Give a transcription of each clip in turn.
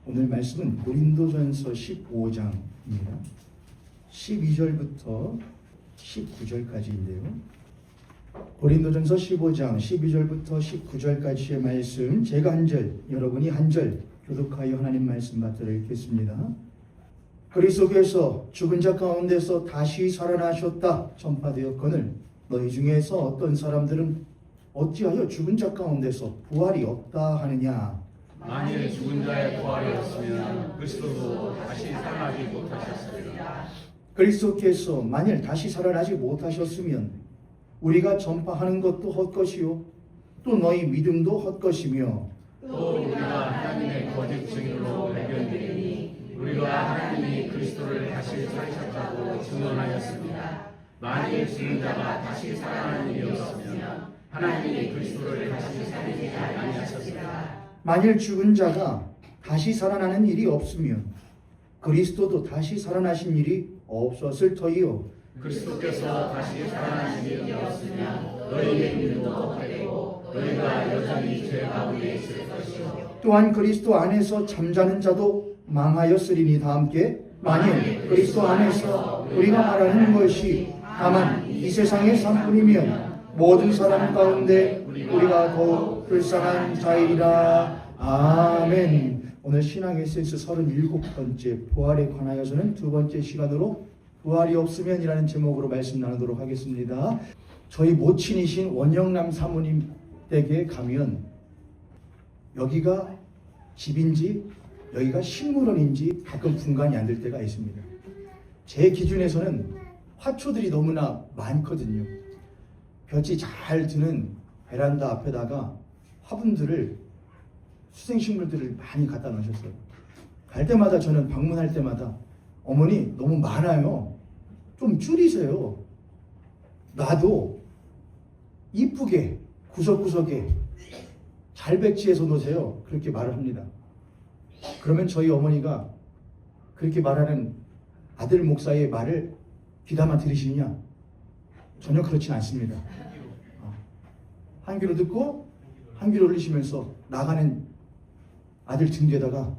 오늘 말씀은 고린도전서 15장입니다. 12절부터 19절까지인데요. 고린도전서 15장 12절부터 19절까지의 말씀, 제가 한 절, 여러분이 한 절 교독하여 하나님 말씀 받들어 읽겠습니다. 그리스도께서 죽은 자 가운데서 다시 살아나셨다 전파되었거늘 너희 중에서 어떤 사람들은 어찌하여 죽은 자 가운데서 부활이 없다 하느냐. 만일 죽은 자의 부활이 없으면 그리스도도 다시 살아나지 못하셨으리라. 그리스도께서 만일 다시 살아나지 못하셨으면 우리가 전파하는 것도 헛것이요 또 너희 믿음도 헛것이며 또 우리가 하나님의 거짓 증인으로 발견되니 우리가 하나님이 그리스도를 다시 살리셨다고 증언하였습니다. 만일 죽은 자가 다시 살아나는 일이 없으면 하나님이 그리스도를 다시 살리지 아니하셨으리라. 만일 죽은 자가 다시 살아나는 일이 없으면 그리스도도 다시 살아나신 일이 없었을 터이요 그리스도께서 다시 살아나신 일이 없으면 너희의 믿음도 헛되고 너희가 여전히 죄 가운데 있을 것이요 또한 그리스도 안에서 잠자는 자도 망하였으리니 다 함께 만일 그리스도 안에서 우리가 말하는 것이 다만 이 세상의 삶뿐이면 모든 사람 가운데 우리가 더욱 불쌍한 자이리라. 아멘. 오늘 신앙 에센스 37번째 부활에 관하여서는 두 번째 시간으로 부활이 없으면 이라는 제목으로 말씀 나누도록 하겠습니다. 저희 모친이신 원영남 사모님 댁에 가면 여기가 집인지 여기가 식물원인지 가끔 분간이 안 될 때가 있습니다. 제 기준에서는 화초들이 너무나 많거든요. 볕이 잘 드는 베란다 앞에다가 화분들을 수생식물들을 많이 갖다 놓으셨어요. 갈 때마다 저는 방문할 때마다 어머니 너무 많아요. 좀 줄이세요. 나도 이쁘게 구석구석에 잘 배치해서 놓으세요. 그렇게 말을 합니다. 그러면 저희 어머니가 그렇게 말하는 아들 목사의 말을 귀담아 들으시느냐? 전혀 그렇진 않습니다. 한 귀로 듣고 한 귀로 흘리시면서 나가는 아들 등 뒤에다가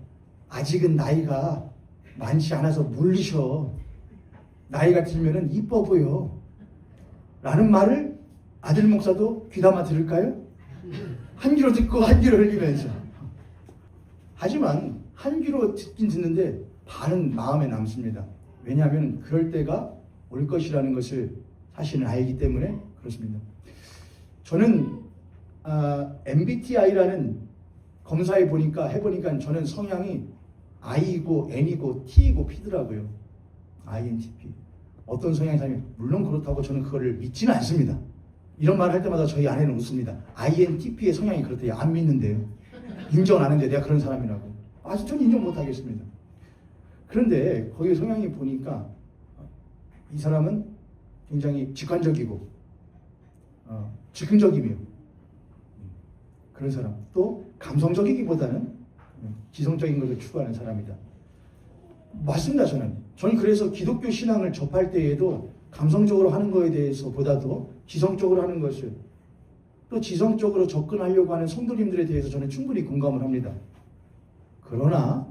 아직은 나이가 많지 않아서 물리셔. 나이가 들면은 이뻐 보여. 라는 말을 아들 목사도 귀담아 들을까요? 한 귀로 듣고 한 귀로 흘리면서. 하지만 한 귀로 듣긴 듣는데 반은 마음에 남습니다. 왜냐하면 그럴 때가 올 것이라는 것을 사실은 알기 때문에 그렇습니다. 저는 MBTI라는 검사에 해보니까 저는 성향이 I이고 N이고 T이고 P더라고요. INTP. 어떤 성향이 사면 물론 그렇다고 저는 그거를 믿지는 않습니다. 이런 말을 할 때마다 저희 아내는 웃습니다. INTP의 성향이 그렇대요. 안 믿는데요. 인정 안 하는데 내가 그런 사람이라고. 아직 전 인정 못 하겠습니다. 그런데 거기 성향이 보니까 이 사람은 굉장히 직관적이고 즉흥적이며 그런 사람, 또 감성적이기보다는 지성적인 것을 추구하는 사람이다. 맞습니다. 저는 그래서 기독교 신앙을 접할 때에도 감성적으로 하는 것에 대해서 보다도 지성적으로 하는 것을, 또 지성적으로 접근하려고 하는 성도님들에 대해서 저는 충분히 공감을 합니다. 그러나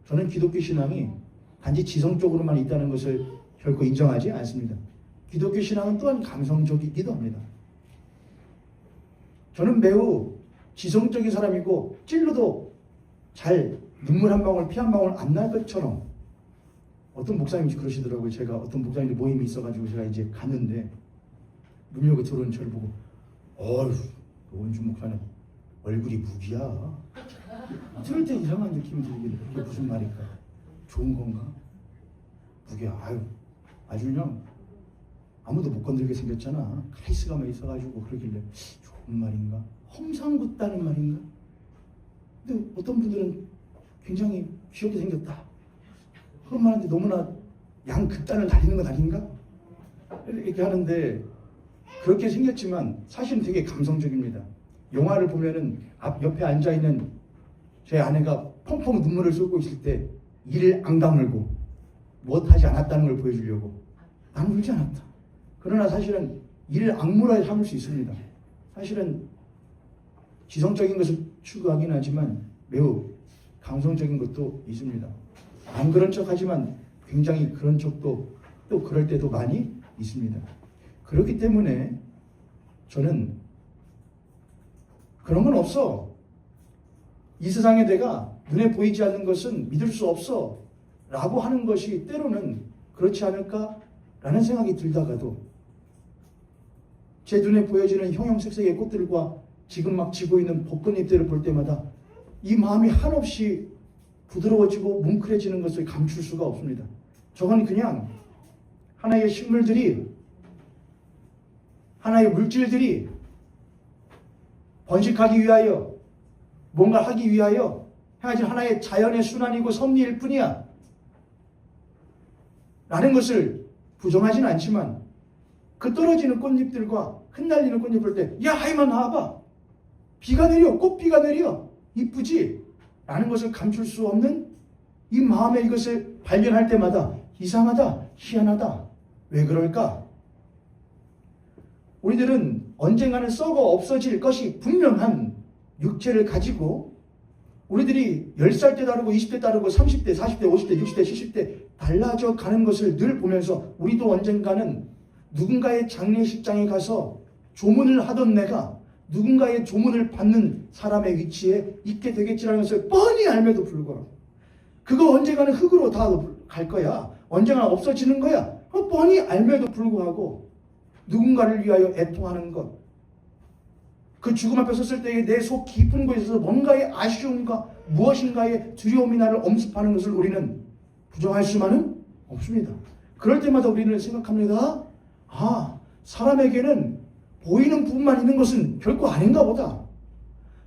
저는 기독교 신앙이 단지 지성적으로만 있다는 것을 결코 인정하지 않습니다. 기독교 신앙은 또한 감성적이기도 합니다. 저는 매우 지성적인 사람이고 찔러도 잘 눈물 한 방울 피 한 방울 안 날 것처럼, 어떤 목사님이 그러시더라고요. 제가 어떤 목사님들 모임이 있어가지고 제가 이제 갔는데 문 열고 들어오는 저를 보고 어휴 원주 목사님 얼굴이 무기야. 들을 때 이상한 느낌이 들길래 이게 무슨 말일까? 좋은 건가? 무기야. 아주 그냥 아무도 못 건들게 생겼잖아. 카리스마가 있어가지고 그러길래 좋은 말인가? 험상궂다는 말인가? 근데 어떤 분들은 굉장히 귀엽게 생겼다. 그런 말인데 너무나 양극단을 달리는 건 아닌가? 이렇게 하는데 그렇게 생겼지만 사실은 되게 감성적입니다. 영화를 보면은 옆에 앉아있는 제 아내가 펑펑 눈물을 쏟고 있을 때 이를 앙 다물고 무엇하지 않았다는 걸 보여주려고 나는 울지 않았다. 그러나 사실은 이를 악물어야 참을 수 있습니다. 사실은 지성적인 것을 추구하긴 하지만 매우 감성적인 것도 있습니다. 안 그런 척하지만 굉장히 그런 척도 또 그럴 때도 많이 있습니다. 그렇기 때문에 저는 그런 건 없어. 이 세상에 내가 눈에 보이지 않는 것은 믿을 수 없어 라고 하는 것이 때로는 그렇지 않을까 라는 생각이 들다가도 제 눈에 보여지는 형형색색의 꽃들과 지금 막 지고 있는 벚꽃잎들을 볼 때마다 이 마음이 한없이 부드러워지고 뭉클해지는 것을 감출 수가 없습니다. 저건 그냥 하나의 식물들이, 하나의 물질들이 번식하기 위하여, 뭔가 하기 위하여 해야지 하나의 자연의 순환이고 섭리일 뿐이야 라는 것을 부정하진 않지만, 그 떨어지는 꽃잎들과 흩날리는 꽃잎 볼 때, 야, 하이만 나와봐, 비가 내려, 꽃비가 내려, 이쁘지? 라는 것을 감출 수 없는 이 마음의 이것을 발견할 때마다 이상하다, 희한하다, 왜 그럴까? 우리들은 언젠가는 썩어 없어질 것이 분명한 육체를 가지고 우리들이 10살 때 다르고 20대 다르고 30대, 40대, 50대, 60대, 70대 달라져 가는 것을 늘 보면서 우리도 언젠가는 누군가의 장례식장에 가서 조문을 하던 내가 누군가의 조문을 받는 사람의 위치에 있게 되겠지라는 것을 뻔히 알면도 불구하고, 그거 언젠가는 흙으로 다 갈 거야, 언젠가 없어지는 거야, 뻔히 알면도 불구하고 누군가를 위하여 애통하는 것, 그 죽음 앞에 섰을 때의 내 속 깊은 곳에서 뭔가의 아쉬움과 무엇인가의 두려움이 나를 엄습하는 것을 우리는 부정할 수만은 없습니다. 그럴 때마다 우리는 생각합니다. 아, 사람에게는 보이는 부분만 있는 것은 결코 아닌가 보다.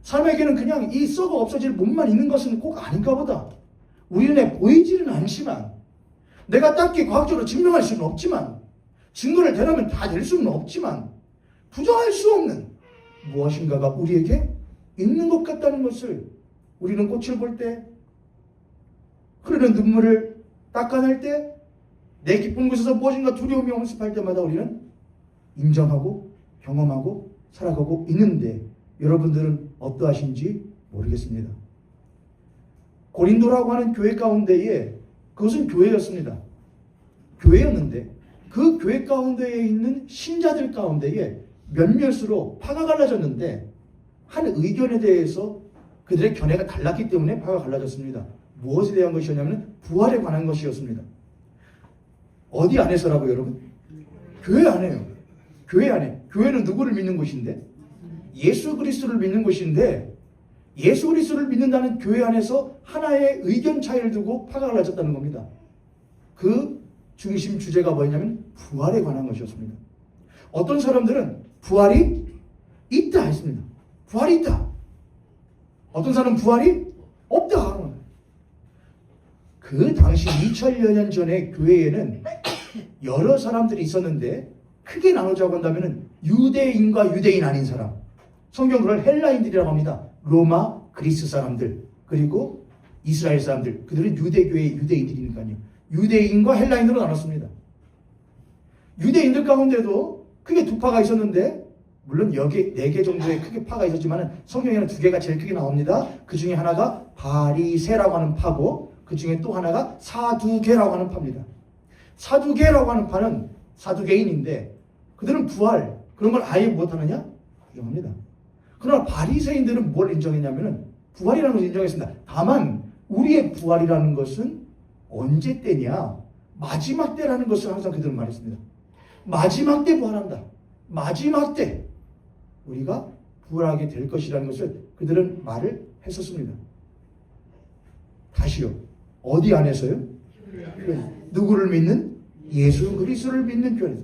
사람에게는 그냥 이 썩어 없어질 몸만 있는 것은 꼭 아닌가 보다. 우리 눈에 보이지는 않지만, 내가 딱히 과학적으로 증명할 수는 없지만, 증거를 대라면 다 될 수는 없지만, 부정할 수 없는 무엇인가가 우리에게 있는 것 같다는 것을 우리는 꽃을 볼 때, 흐르는 눈물을 닦아낼 때, 내 깊은 곳에서 무엇인가 두려움이 엄습할 때마다 우리는 인정하고 경험하고 살아가고 있는데, 여러분들은 어떠하신지 모르겠습니다. 고린도라고 하는 교회 가운데에, 그것은 교회였습니다. 교회였는데 그 교회 가운데에 있는 신자들 가운데에 몇몇으로 파가 갈라졌는데, 한 의견에 대해서 그들의 견해가 달랐기 때문에 파가 갈라졌습니다. 무엇에 대한 것이었냐면 부활에 관한 것이었습니다. 어디 안에서라고 여러분? 교회 안에요. 교회 안에. 교회는 누구를 믿는 곳인데? 예수 그리스도를 믿는 곳인데, 예수 그리스도를 믿는다는 교회 안에서 하나의 의견 차이를 두고 파가 갈라졌다는 겁니다. 그 중심 주제가 뭐였냐면 부활에 관한 것이었습니다. 어떤 사람들은 부활이 있다 했습니다. 부활이 있다. 어떤 사람은 부활이 없다. 그 당시 2000여 년 전에 교회에는 여러 사람들이 있었는데, 크게 나누자고 한다면 유대인과 유대인 아닌 사람, 성경 그걸 헬라인들이라고 합니다. 로마, 그리스 사람들, 그리고 이스라엘 사람들, 그들은 유대교의 유대인들이니까요. 유대인과 헬라인으로 나눴습니다. 유대인들 가운데도 크게 두 파가 있었는데, 물론 여기 4개 정도의 크게 파가 있었지만 성경에는 2개가 제일 크게 나옵니다. 그 중에 하나가 바리새라고 하는 파고, 그 중에 또 하나가 사두개라고 하는 파입니다. 사두개라고 하는 파는 사두개인인데, 그들은 부활 그런 걸 아예 못하느냐? 부정합니다. 그러나 바리새인들은 뭘 인정했냐면은 부활이라는 것을 인정했습니다. 다만 우리의 부활이라는 것은 언제 때냐? 마지막 때라는 것을 항상 그들은 말했습니다. 마지막 때 부활한다. 마지막 때 우리가 부활하게 될 것이라는 것을 그들은 말을 했었습니다. 다시요. 어디 안에서요? 누구를 믿는? 예수 그리스도를 믿는 교회에서.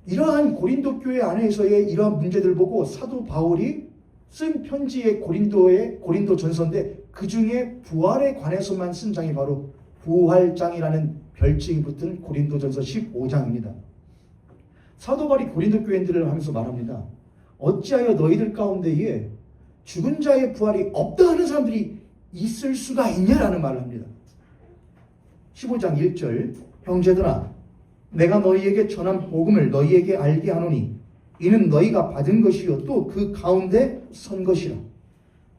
이러한 고린도 교회 안에서의 이러한 문제들 보고 사도 바울이 쓴 편지의 고린도 전서인데, 그 중에 부활에 관해서만 쓴 장이 바로 부활장이라는 별칭이 붙은 고린도 전서 15장입니다. 사도 바울이 고린도 교인들을 하면서 말합니다. 어찌하여 너희들 가운데에 죽은 자의 부활이 없다 하는 사람들이 있을 수가 있냐라는 말을 합니다. 15장 1절, 형제들아, 내가 너희에게 전한 복음을 너희에게 알게 하노니 이는 너희가 받은 것이요 또 그 가운데 선 것이라.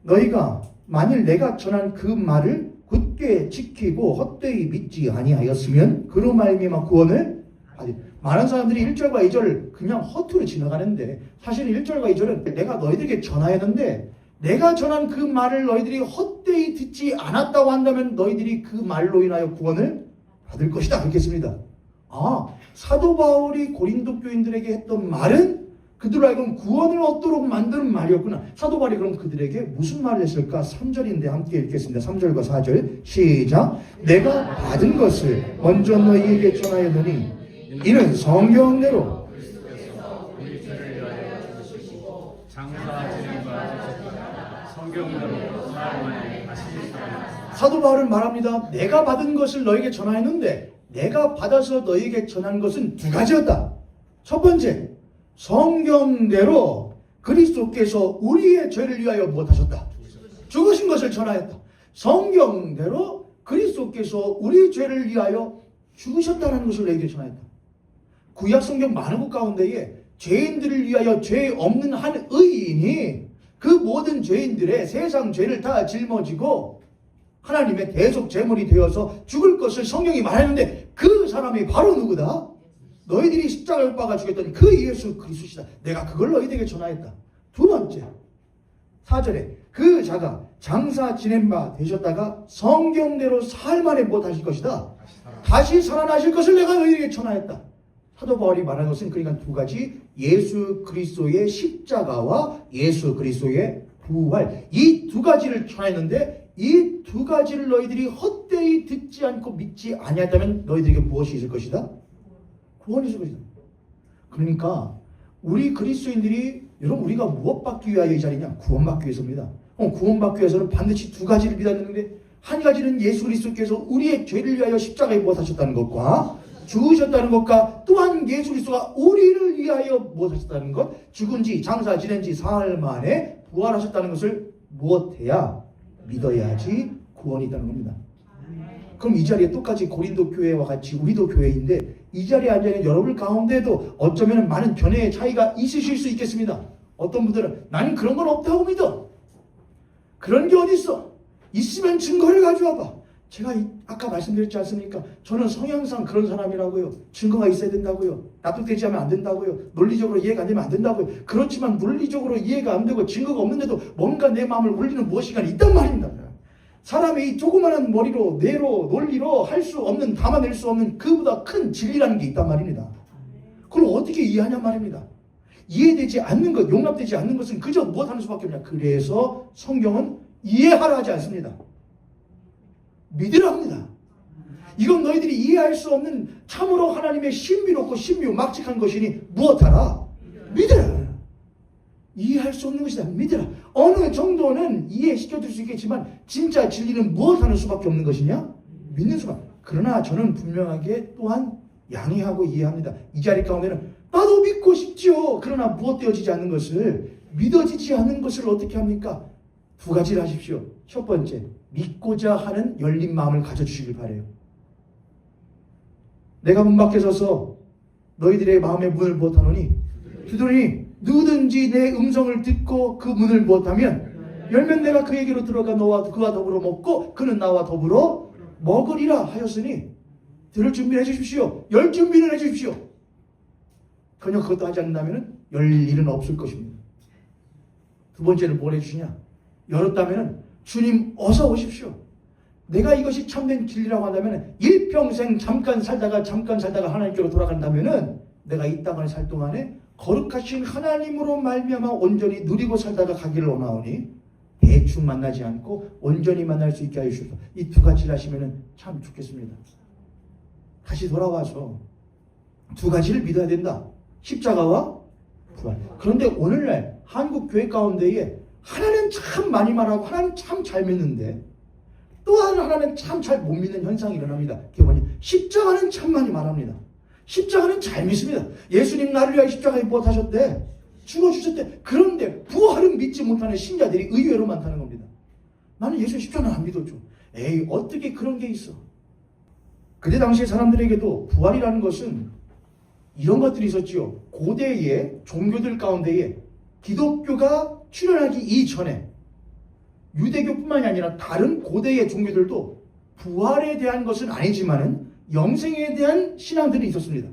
너희가 만일 내가 전한 그 말을 굳게 지키고 헛되이 믿지 아니하였으면 그로 말미암아 구원을 받으리. 많은 사람들이 1절과 2절을 그냥 허투루 지나가는데 사실 1절과 2절은 내가 너희들에게 전하였는데 내가 전한 그 말을 너희들이 헛되이 듣지 않았다고 한다면 너희들이 그 말로 인하여 구원을 받을 것이다. 그렇게 했습니다. 사도 바울이 고린도 교인들에게 했던 말은 그들로 하여금 구원을 얻도록 만드는 말이었구나. 사도 바울이 그럼 그들에게 무슨 말을 했을까? 3절인데 함께 읽겠습니다. 3절과 4절 시작. 내가 받은 것을 먼저 너희에게 전하였노니 이는 성경대로 그리스도께서 우리 죄를 위하여 죽으시고 장사 지낸바 되셨다. 성경대로 사흘 만에 다시 살아나셨다. 사도 바울은 말합니다. 내가 받은 것을 너에게 전하였는데 내가 받아서 너에게 전한 것은 두 가지였다. 첫 번째, 성경대로 그리스도께서 우리의 죄를 위하여 무엇하셨다? 죽으신 것을 전하였다. 성경대로 그리스도께서 우리 죄를 위하여 죽으셨다는 것을 너에게 전하였다. 구약 성경 많은 곳 가운데에 죄인들을 위하여 죄 없는 한 의인이 그 모든 죄인들의 세상 죄를 다 짊어지고 하나님의 대속 제물이 되어서 죽을 것을 성경이 말했는데 그 사람이 바로 누구다? 너희들이 십자가에 못 박아 죽였던 그 예수 그리스도시다. 내가 그걸 너희들에게 전하였다. 두 번째 4절에 그 자가 장사 지낸 바 되셨다가 성경대로 사흘 만에 무엇하실 것이다? 다시 살아나실 것을 내가 너희에게 전하였다. 사도 바울이 말하는 것은 그러니까 두 가지, 예수 그리스도의 십자가와 예수 그리스도의 부활, 이 두 가지를 전했는데 이 두 가지를 너희들이 헛되이 듣지 않고 믿지 아니하다면 너희들에게 무엇이 있을 것이다? 구원이 있을 것이다. 그러니까 우리 그리스도인들이 여러분 우리가 무엇 받기 위하여 이 자리냐? 구원받기 위해서입니다. 구원받기 위해서는 반드시 두 가지를 믿어야 되는데 한 가지는 예수 그리스도께서 우리의 죄를 위하여 십자가에 무엇하셨다는 것과 죽으셨다는 것과 또한 예수 그리스도가 우리를 위하여 무엇하셨다는 것, 죽은 지 장사 지낸 지 사흘 만에 부활하셨다는 것을 무엇해야 믿어야지 구원이 있다는 겁니다. 그럼 이 자리에 똑같이 고린도 교회와 같이 우리도 교회인데 이 자리에 앉아있는 여러분 가운데도 어쩌면 많은 견해의 차이가 있으실 수 있겠습니다. 어떤 분들은 나는 그런 건 없다고 믿어. 그런 게 어딨어? 있으면 증거를 가져와봐. 제가 아까 말씀드렸지 않습니까? 저는 성향상 그런 사람이라고요. 증거가 있어야 된다고요. 납득되지 않으면 안 된다고요. 논리적으로 이해가 안 되면 안 된다고요. 그렇지만 논리적으로 이해가 안 되고 증거가 없는데도 뭔가 내 마음을 울리는 무엇인가 있단 말입니다. 사람이 이 조그마한 머리로 뇌로 논리로 할 수 없는, 담아낼 수 없는 그보다 큰 진리라는 게 있단 말입니다. 그걸 어떻게 이해하냐 말입니다. 이해되지 않는 것, 용납되지 않는 것은 그저 무엇하는 수밖에 없냐. 그래서 성경은 이해하라 하지 않습니다. 믿으라 합니다. 이건 너희들이 이해할 수 없는 참으로 하나님의 신비롭고 신묘막직한 것이니 무엇하라? 믿으라. 이해할 수 없는 것이다. 믿으라. 어느 정도는 이해시켜줄 수 있겠지만 진짜 진리는 무엇하는 수밖에 없는 것이냐? 믿는 수밖에. 그러나 저는 분명하게 또한 양해하고 이해합니다. 이 자리 가운데는 나도 믿고 싶지요. 그러나 무엇 되어지지 않는 것을, 믿어지지 않는 것을 어떻게 합니까? 두 가지를 하십시오. 첫 번째, 믿고자 하는 열린 마음을 가져주시길 바라요. 내가 문 밖에 서서 너희들의 마음의 문을 무엇하노니? 두드리니 누구든지 내 음성을 듣고 그 문을 무엇하면 열면 내가 그에게로 들어가 너와 그와 더불어 먹고 그는 나와 더불어 먹으리라 하였으니 들을 준비를 해주십시오. 열 준비를 해주십시오. 그냥 그것도 하지 않는다면 열 일은 없을 것입니다. 두 번째는 뭘 해주시냐? 열었다면 주님 어서 오십시오. 내가 이것이 참된 진리라고 한다면 일평생 잠깐 살다가 하나님께로 돌아간다면 내가 이 땅을 살 동안에 거룩하신 하나님으로 말미암아 온전히 누리고 살다가 가기를 원하오니 대충 만나지 않고 온전히 만날 수 있게 하시옵소서. 이 두 가지를 하시면 참 좋겠습니다. 다시 돌아와서 두 가지를 믿어야 된다. 십자가와 부활. 그런데 오늘날 한국 교회 가운데에 하나는 참 많이 말하고 하나는 참 잘 믿는데 또한 하나는 참 잘 못 믿는 현상이 일어납니다. 그게 뭐냐? 십자가는 참 많이 말합니다. 십자가는 잘 믿습니다. 예수님 나를 위하여 십자가에 무엇하셨대? 죽어주셨대. 그런데 부활은 믿지 못하는 신자들이 의외로 많다는 겁니다. 나는 예수 십자가는 안 믿었죠. 에이 어떻게 그런 게 있어. 그때 당시에 사람들에게도 부활이라는 것은 이런 것들이 있었지요. 고대의 종교들 가운데에 기독교가 출현하기 이전에 유대교뿐만이 아니라 다른 고대의 종교들도 부활에 대한 것은 아니지만은 영생에 대한 신앙들이 있었습니다.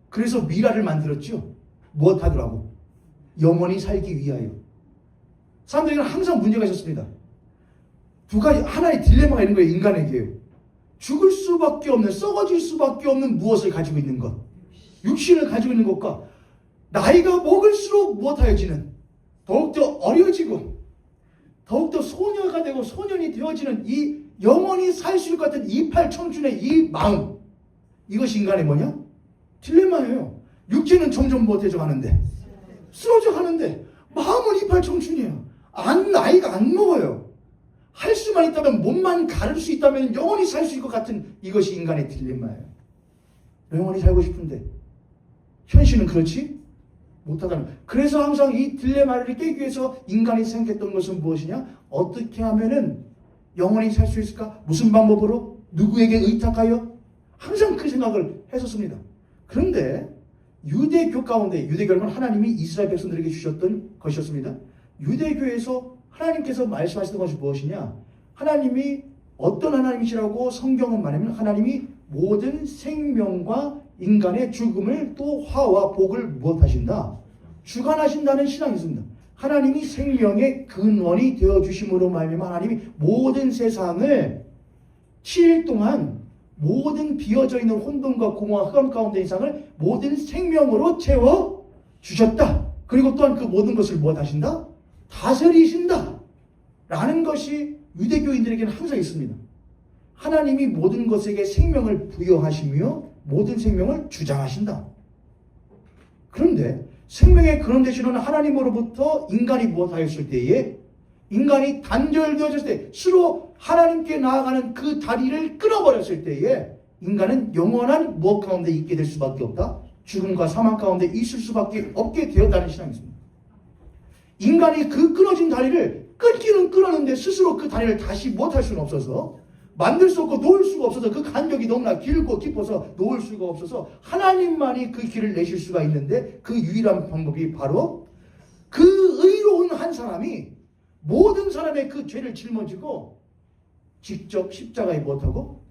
그래서 미라를 만들었죠. 무엇 하더라고? 영원히 살기 위하여. 사람들에게는 항상 문제가 있었습니다. 두 가지, 하나의 딜레마가 있는 거예요. 인간에게요. 죽을 수밖에 없는, 썩어질 수밖에 없는 무엇을 가지고 있는 것, 육신을 가지고 있는 것과 나이가 먹을수록 무엇하여지는, 더욱더 어려지고 더욱더 소녀가 되고 소년이 되어지는 이 영원히 살 수 있을 것 같은 이팔 청춘의 이 마음, 이것이 인간의 뭐냐? 딜레마예요. 육체는 점점 못해져 가는데, 쓰러져 가는데 마음은 이팔 청춘이에요. 나이가 안 먹어요. 할 수만 있다면, 몸만 가를 수 있다면 영원히 살 수 있을 것 같은 이것이 인간의 딜레마예요. 영원히 살고 싶은데 현실은 그렇지 못하다는. 그래서 항상 이 딜레마를 깨기 위해서 인간이 생각했던 것은 무엇이냐? 어떻게 하면은 영원히 살 수 있을까? 무슨 방법으로? 누구에게 의탁하여? 항상 그 생각을 했었습니다. 그런데 유대교 가운데, 유대교는 하나님이 이스라엘 백성들에게 주셨던 것이었습니다. 유대교에서 하나님께서 말씀하시던 것이 무엇이냐? 하나님이 어떤 하나님이시라고 성경은 말하면 하나님이 모든 생명과 인간의 죽음을 또 화와 복을 무엇하신다? 주관하신다는 신앙이 있습니다. 하나님이 생명의 근원이 되어주심으로 말미암아 하나님이 모든 세상을 7일 동안 모든 비어져 있는 혼돈과 공허와 흑암 가운데 이상을 모든 생명으로 채워주셨다. 그리고 또한 그 모든 것을 무엇하신다? 다스리신다. 라는 것이 유대교인들에게는 항상 있습니다. 하나님이 모든 것에게 생명을 부여하시며 모든 생명을 주장하신다. 그런데 생명의 근원 되시는 하나님으로부터 인간이 무엇하였을 때에, 인간이 단절되어졌을 때, 스스로 하나님께 나아가는 그 다리를 끊어버렸을 때에 인간은 영원한 무엇 가운데 있게 될 수밖에 없다. 죽음과 사망 가운데 있을 수밖에 없게 되었다는 신앙이 있습니다. 인간이 그 끊어진 다리를 끊기는 끊었는데 스스로 그 다리를 다시 못할 수는 없어서, 만들 수 없고 놓을 수가 없어서, 그 간격이 너무나 길고 깊어서 놓을 수가 없어서 하나님만이 그 길을 내실 수가 있는데, 그 유일한 방법이 바로 그 의로운 한 사람이 모든 사람의 그 죄를 짊어지고 직접 십자가에 못하고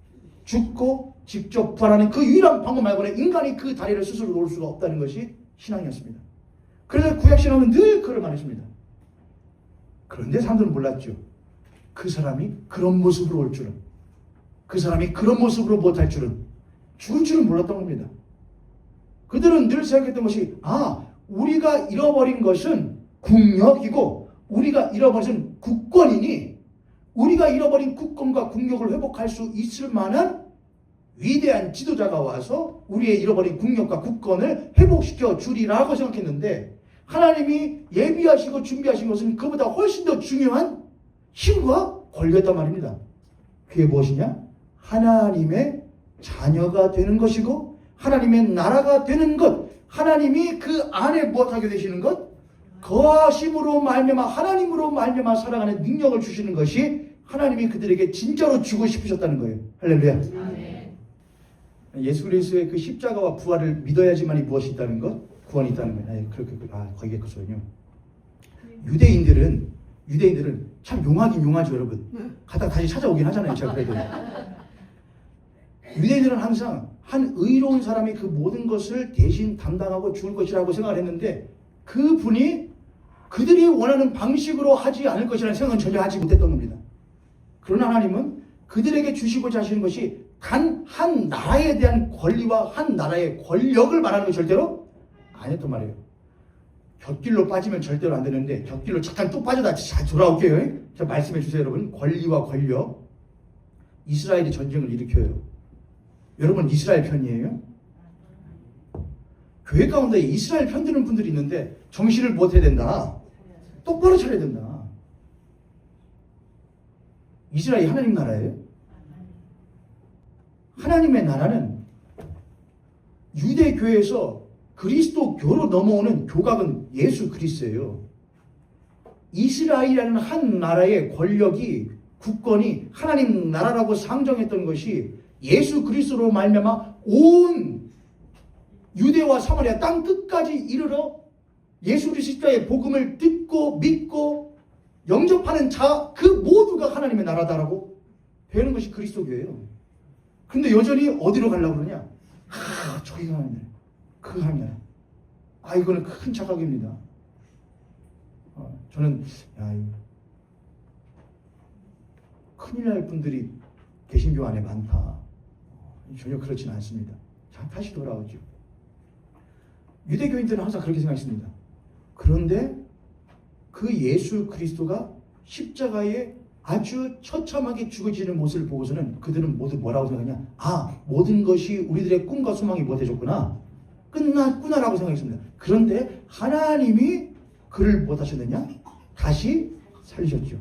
죽고 직접 부활하는 그 유일한 방법 말고는 인간이 그 다리를 스스로 놓을 수가 없다는 것이 신앙이었습니다. 그래서 구약신앙은 늘 그걸 말했습니다. 그런데 사람들은 몰랐죠. 그 사람이 그런 모습으로 올 줄은, 그 사람이 그런 모습으로 못할 줄은, 죽을 줄은 몰랐던 겁니다. 그들은 늘 생각했던 것이, 우리가 잃어버린 것은 국력이고 우리가 잃어버린 것은 국권이니, 우리가 잃어버린 국권과 국력을 회복할 수 있을 만한 위대한 지도자가 와서 우리의 잃어버린 국력과 국권을 회복시켜 주리라고 생각했는데, 하나님이 예비하시고 준비하신 것은 그보다 훨씬 더 중요한 힘과 권리였단 말입니다. 그게 무엇이냐? 하나님의 자녀가 되는 것이고 하나님의 나라가 되는 것, 하나님이 그 안에 무엇하게 되시는 것, 거하심으로 말미암아 하나님으로 말미암아 살아가는 능력을 주시는 것이 하나님이 그들에게 진짜로 주고 싶으셨다는 거예요. 할렐루야. 아멘. 예수 그리스도의 그 십자가와 부활을 믿어야지만이 무엇이 있다는 것? 구원이 있다는 거예요. 거기겠거든요. 유대인들은 참 용하긴 용하죠, 여러분. 가다가 다시 찾아오긴 하잖아요, 제가 그래도. 유대인들은 항상 한 의로운 사람이 그 모든 것을 대신 담당하고 죽을 것이라고 생각을 했는데, 그 분이 그들이 원하는 방식으로 하지 않을 것이라는 생각은 전혀 하지 못했던 겁니다. 그러나 하나님은 그들에게 주시고자 하시는 것이 단 한 나라에 대한 권리와 한 나라의 권력을 말하는 거 절대로 아니었단 말이에요. 곁길로 빠지면 절대로 안 되는데, 곁길로 잠깐 또 빠져다 잘 돌아올게요. 제가 말씀해 주세요, 여러분. 권리와 권력. 이스라엘이 전쟁을 일으켜요. 여러분, 이스라엘 편이에요? 교회 가운데 이스라엘 편드는 분들이 있는데 정신을 못 해야 된다. 똑바로 차려야 된다. 이스라엘이 하나님 나라예요? 하나님의 나라는 유대교에서 그리스도교로 넘어오는 교각은 예수 그리스도예요. 이스라엘이라는 한 나라의 권력이, 국권이 하나님 나라라고 상정했던 것이 예수 그리스도로 말미암아 온 유대와 사마리아 땅 끝까지 이르러 예수 그리스도의 복음을 듣고 믿고 영접하는 자 그 모두가 하나님의 나라다라고 배우는 것이 그리스도교예요. 근데 여전히 어디로 가려고 그러냐? 저기 가면 돼. 그 하면. 이거는 큰 착각입니다. 저는 이거 큰일 날 분들이 개신교 안에 많다. 전혀 그렇지는 않습니다. 자, 다시 돌아오죠. 유대교인들은 항상 그렇게 생각했습니다. 그런데 그 예수 그리스도가 십자가에 아주 처참하게 죽어지는 모습을 보고서는 그들은 모두 뭐라고 생각하냐? 모든 것이 우리들의 꿈과 소망이 못해줬구나. 끝났구나라고 생각했습니다. 그런데 하나님이 그를 못하셨느냐? 다시 살리셨죠.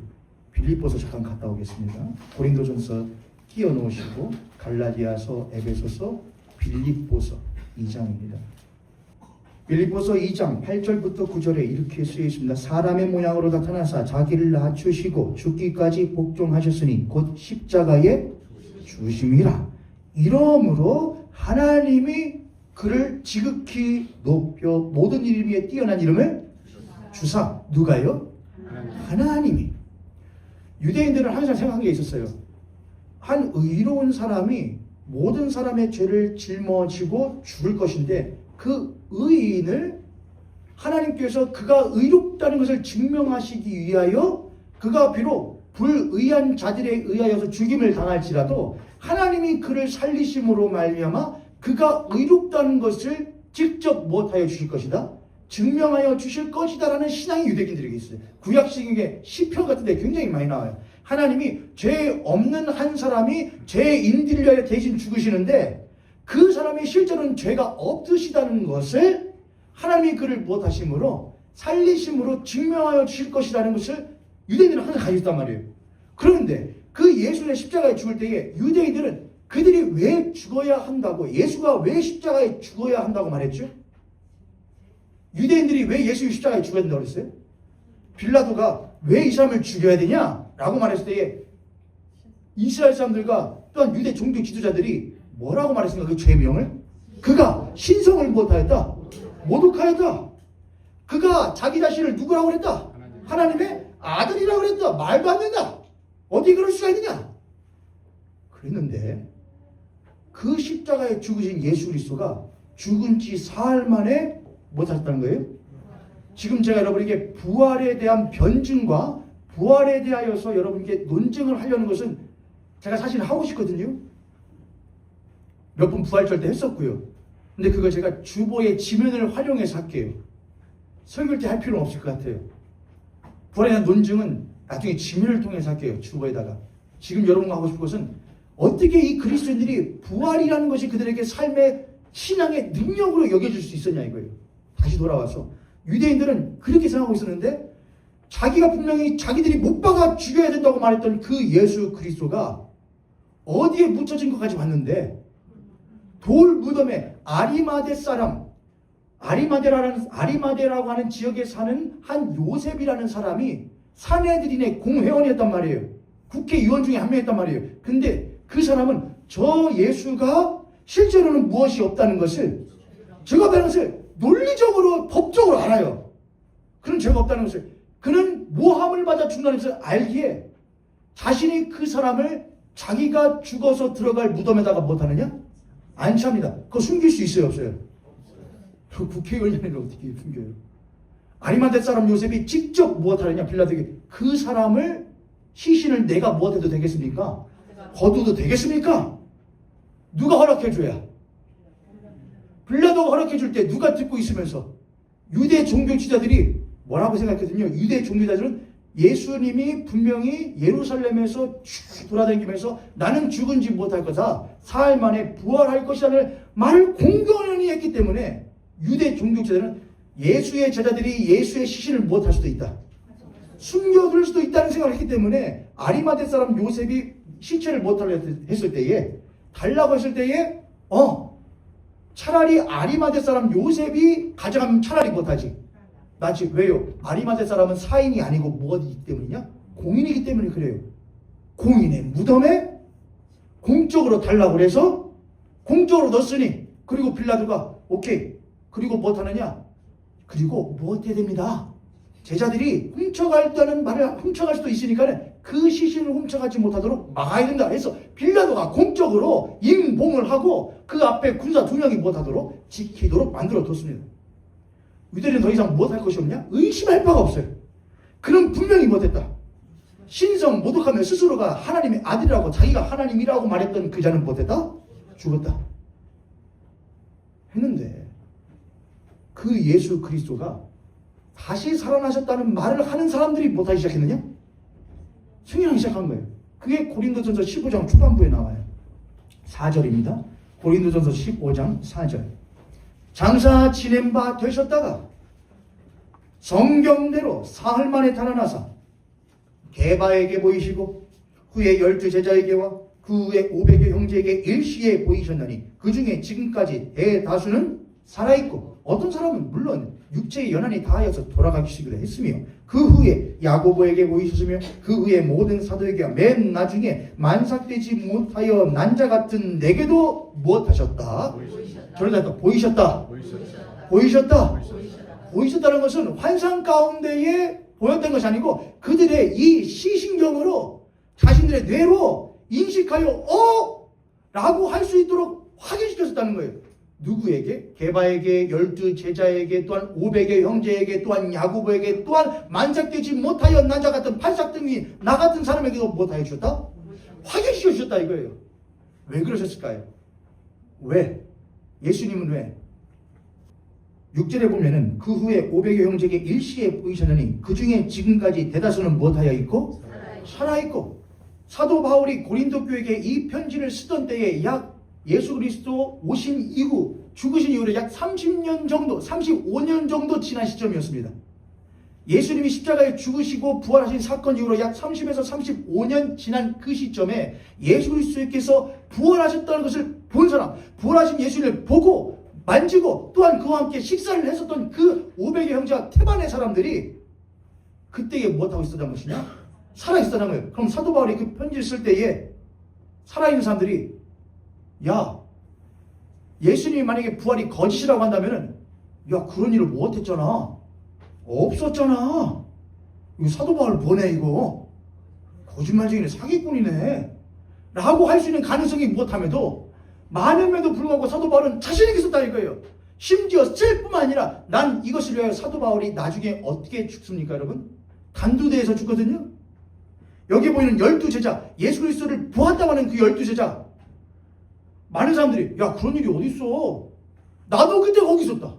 빌립보서 잠깐 갔다 오겠습니다. 고린도전서 끼워놓으시고 갈라디아서, 에베소서, 빌립보서 2장입니다. 빌립보서 2장 8절부터 9절에 이렇게 쓰여 있습니다. 사람의 모양으로 나타나사 자기를 낮추시고 죽기까지 복종하셨으니 곧 십자가에 죽으심이라. 이러므로 하나님이 그를 지극히 높여 모든 이름 위에 뛰어난 이름을 주사. 누가요? 하나님이. 유대인들은 항상 생각한 게 있었어요. 한 의로운 사람이 모든 사람의 죄를 짊어지고 죽을 것인데 그 의인을 하나님께서 그가 의롭다는 것을 증명하시기 위하여 그가 비록 불의한 자들에 의하여서 죽임을 당할지라도 하나님이 그를 살리심으로 말미암아 그가 의롭다는 것을 직접 못하여 주실 것이다. 증명하여 주실 것이다 라는 신앙이 유대인들에게 있어요. 구약시경에 시편 같은 데 굉장히 많이 나와요. 하나님이 죄 없는 한 사람이 죄인들을 위하여 대신 죽으시는데 그 사람이 실제로는 죄가 없으시다는 것을 하나님이 그를 못하심으로 살리심으로 증명하여 주실 것이라는 것을 유대인들은 항상 가지고 있단 말이에요. 그런데 그 예수의 십자가에 죽을 때에 유대인들은 그들이 왜 죽어야 한다고, 예수가 왜 십자가에 죽어야 한다고 말했죠? 유대인들이 왜 예수 십자가에 죽어야 된다고 그랬어요? 빌라도가 왜 이 사람을 죽여야 되냐? 라고 말했을 때에 이스라엘 사람들과 또한 유대 종교 지도자들이 뭐라고 말했습니까? 그 죄명을? 그가 신성을 못하였다. 모독하였다. 그가 자기 자신을 누구라고 그랬다? 하나님의 아들이라고 그랬다. 말도 안 된다. 어디 그럴 수가 있느냐? 그랬는데 그 십자가에 죽으신 예수 그리스도가 죽은 지 사흘 만에 뭐 하셨다는 거예요? 지금 제가 여러분에게 부활에 대한 변증과 부활에 대하여서 여러분께 논쟁을 하려는 것은 제가 사실 하고 싶거든요. 몇 번 부활절 때 했었고요. 근데 그거 제가 주보의 지면을 활용해서 할게요. 설교 때 할 필요는 없을 것 같아요. 부활에 대한 논증은 나중에 지면을 통해서 할게요. 주보에다가. 지금 여러분과 하고 싶은 것은 어떻게 이 그리스도인들이 부활이라는 것이 그들에게 삶의 신앙의 능력으로 여겨질 수 있었냐 이거예요. 다시 돌아와서 유대인들은 그렇게 생각하고 있었는데 자기가 분명히 자기들이 못 박아 죽여야 된다고 말했던 그 예수 그리스도가 어디에 묻혀진 것까지 봤는데 돌 무덤에 아리마대 사람, 아리마대라고 하는 지역에 사는 한 요셉이라는 사람이 사내들인의 공회원이었단 말이에요. 국회의원 중에 한 명이었단 말이에요. 근데 그 사람은 저 예수가 실제로는 무엇이 없다는 것을, 죄가 없다는 것을 논리적으로 법적으로 알아요. 그런 죄가 없다는 것을, 그는 모함을 받아 죽는다는 것을 알기에 자신이 그 사람을 자기가 죽어서 들어갈 무덤에다가 못하느냐? 안 찹니다. 그거 숨길 수 있어요, 없어요? 그 국회의원을 어떻게 숨겨요? 아리마대 사람 요셉이 직접 무엇하느냐? 빌라도에게 그 사람을 시신을 내가 무엇해도 되겠습니까? 거두도 되겠습니까? 누가 허락해줘야? 빌라도가 허락해줄 때 누가 듣고 있으면서 유대 종교 지도자들이 뭐라고 생각했거든요. 유대 종교자들은 예수님이 분명히 예루살렘에서 쭉 돌아다니면서 나는 죽은지 못할 거다. 사흘 만에 부활할 것이라는 말을 공공연히 했기 때문에 유대 종교지도자들은 예수의 제자들이 예수의 시신을 못할 수도 있다. 숨겨둘 수도 있다는 생각을 했기 때문에 아리마대 사람 요셉이 시체를 못하려 했을 때에 달라고 했을 때에 차라리 아리마대 사람 요셉이 가져가면 차라리 못하지. 낫지. 왜요? 아리마대 사람은 사인이 아니고 뭐이기 때문이냐? 공인이기 때문에 그래요. 공인의 무덤에 공적으로 달라고 해서 공적으로 넣었으니, 그리고 빌라도가 오케이. 그리고 뭐 하느냐? 그리고 뭐 어때야 됩니다. 제자들이 훔쳐갔다는 말을 훔쳐갈 수도 있으니까 그 시신을 훔쳐가지 못하도록 막아야 된다 해서 빌라도가 공적으로 임봉을 하고 그 앞에 군사 2명이 못하도록 지키도록 만들어뒀습니다. 유대인은 더 이상 못할 것이 없냐? 의심할 바가 없어요. 그럼 분명히 못했다. 신성 모독하며 스스로가 하나님의 아들이라고 자기가 하나님이라고 말했던 그 자는 못했다? 죽었다. 했는데 그 예수 그리스도가 다시 살아나셨다는 말을 하는 사람들이 못하기 시작했느냐? 승인하기 시작한 거예요. 그게 고린도전서 15장 초반부에 나와요. 4절입니다. 고린도전서 15장 4절. 장사 지낸 바 되셨다가 성경대로 사흘 만에 달아나사 게바에게 보이시고 후에 12제자에게와 그 후에 500여 형제에게 일시에 보이셨나니 그 중에 지금까지 대다수는 살아있고 어떤 사람은 물론 육체의 연한이 다하여서 돌아가시기도 했으며 그 후에 야고보에게 보이셨으며 그 후에 모든 사도에게 맨 나중에 만삭되지 못하여 난자 같은 내게도 무엇하셨다? 저러다 보이셨다. 보이셨다는 것은 환상 가운데에 보였던 것이 아니고 그들의 이 시신경으로 자신들의 뇌로 인식하여 라고 할 수 있도록 확인시켰었다는 거예요. 누구에게? 게바에게, 12제자에게, 또한 500의 형제에게, 또한 야고보에게, 또한 만삭되지 못하여 난자 같은 팔싹등이 나 같은 사람에게도 못하여 주셨다? 확인시켜 주셨다 이거예요. 왜 그러셨을까요? 왜? 예수님은 왜? 6절에 보면은 그 후에 500의 형제에게 일시에 보이셨느니 그 중에 지금까지 대다수는 못하여 있고 살아있고 사도 바울이 고린도 교회에게 이 편지를 쓰던 때에 약 예수 그리스도 오신 이후 죽으신 이후로 약 30년 정도 35년 정도 지난 시점이었습니다. 예수님이 십자가에 죽으시고 부활하신 사건 이후로 약 30에서 35년 지난 그 시점에 예수 그리스도께서 부활하셨다는 것을 본 사람, 부활하신 예수를 보고 만지고 또한 그와 함께 식사를 했었던 그 500의 형제와 태반의 사람들이 그때에 무엇하고 있었다는 것이냐? 살아있었다는 거예요. 그럼 사도 바울이 그 편지를 쓸 때에 살아있는 사람들이 야, 예수님이 만약에 부활이 거짓이라고 한다면은 야, 그런 일을 못했잖아. 없었잖아. 이거 사도 바울 뭐네 이거. 거짓말쟁이네, 사기꾼이네 라고 할 수 있는 가능성이 못함에도 많음에도 불구하고 사도 바울은 자신이 있었다 이거예요. 심지어 쓸 뿐만 아니라 난 이것을 위하여 사도 바울이 나중에 어떻게 죽습니까 여러분? 단두대에서 죽거든요. 여기 보이는 12제자, 예수 그리스도를 보았다고 하는 그 12제자, 많은 사람들이 야, 그런 일이 어디 있어? 나도 그때 거기 있었다.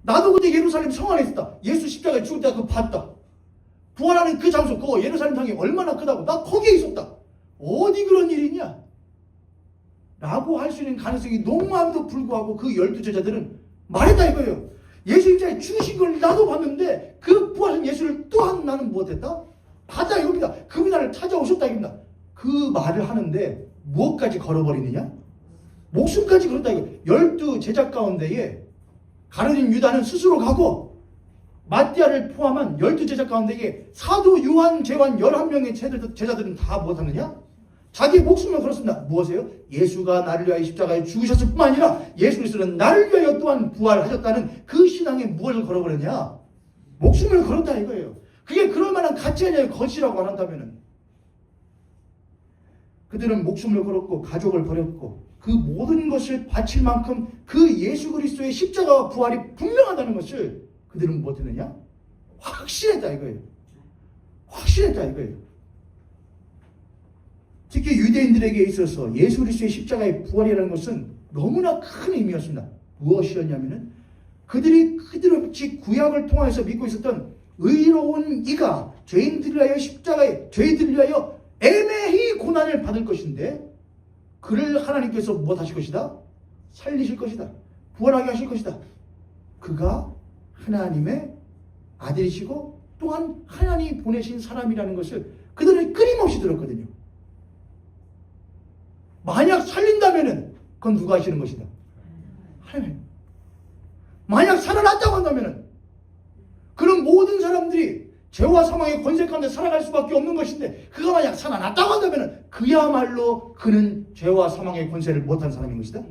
나도 그때 예루살렘 성 안에 있었다. 예수 십자가에 죽을 때 그거 봤다. 부활하는 그 장소, 그거 예루살렘 성이 얼마나 크다고. 나 거기에 있었다. 어디 그런 일이 있냐? 라고 할 수 있는 가능성이 너무함에도 불구하고 그 12제자들은 말했다 이거예요. 예수 십자가에 죽으신 걸 나도 봤는데 그 부활한 예수를 또한 나는 못했다? 봤다 이겁니다. 그분이 나를 찾아오셨다 이겁니다. 그 말을 하는데 무엇까지 걸어버리느냐? 목숨까지 걸었다 이거. 12제자 가운데에 가룟 유다는 스스로 가고 마띠아를 포함한 12제자 가운데에 사도 요한 제환 11명의 제자들은 다 무엇하느냐? 자기 목숨을 걸었습니다. 무엇이에요? 예수가 나를 위하여 십자가에 죽으셨을 뿐만 아니라 예수 그리스도는 나를 위하여 또한 부활하셨다는 그 신앙에 무엇을 걸어버렸냐? 목숨을 걸었다 이거예요. 그게 그럴 만한 가치 아니에요. 거짓이라고 안 한다면은. 그들은 목숨을 걸었고 가족을 버렸고 그 모든 것을 바칠 만큼 그 예수 그리스도의 십자가와 부활이 분명하다는 것을 그들은 못했느냐? 확신했다 이거예요. 확신했다 이거예요. 특히 유대인들에게 있어서 예수 그리스도의 십자가의 부활이라는 것은 너무나 큰 의미였습니다. 무엇이었냐면은 그들이 그들없이 구약을 통해서 믿고 있었던 의로운 이가 죄인들을 위하여 십자가에 죄인들을 위하여 애매히 고난을 받을 것인데 그를 하나님께서 무엇 하실 것이다? 살리실 것이다. 부활하게 하실 것이다. 그가 하나님의 아들이시고 또한 하나님이 보내신 사람이라는 것을 그들은 끊임없이 들었거든요. 만약 살린다면은 그건 누가 하시는 것이다? 하나님. 만약 살아났다고 한다면은 그런 모든 사람들이 죄와 사망의 권세 가운데 살아갈 수밖에 없는 것인데 그가 만약 살아났다고 한다면 그야말로 그는 죄와 사망의 권세를 못한 사람인 것이다.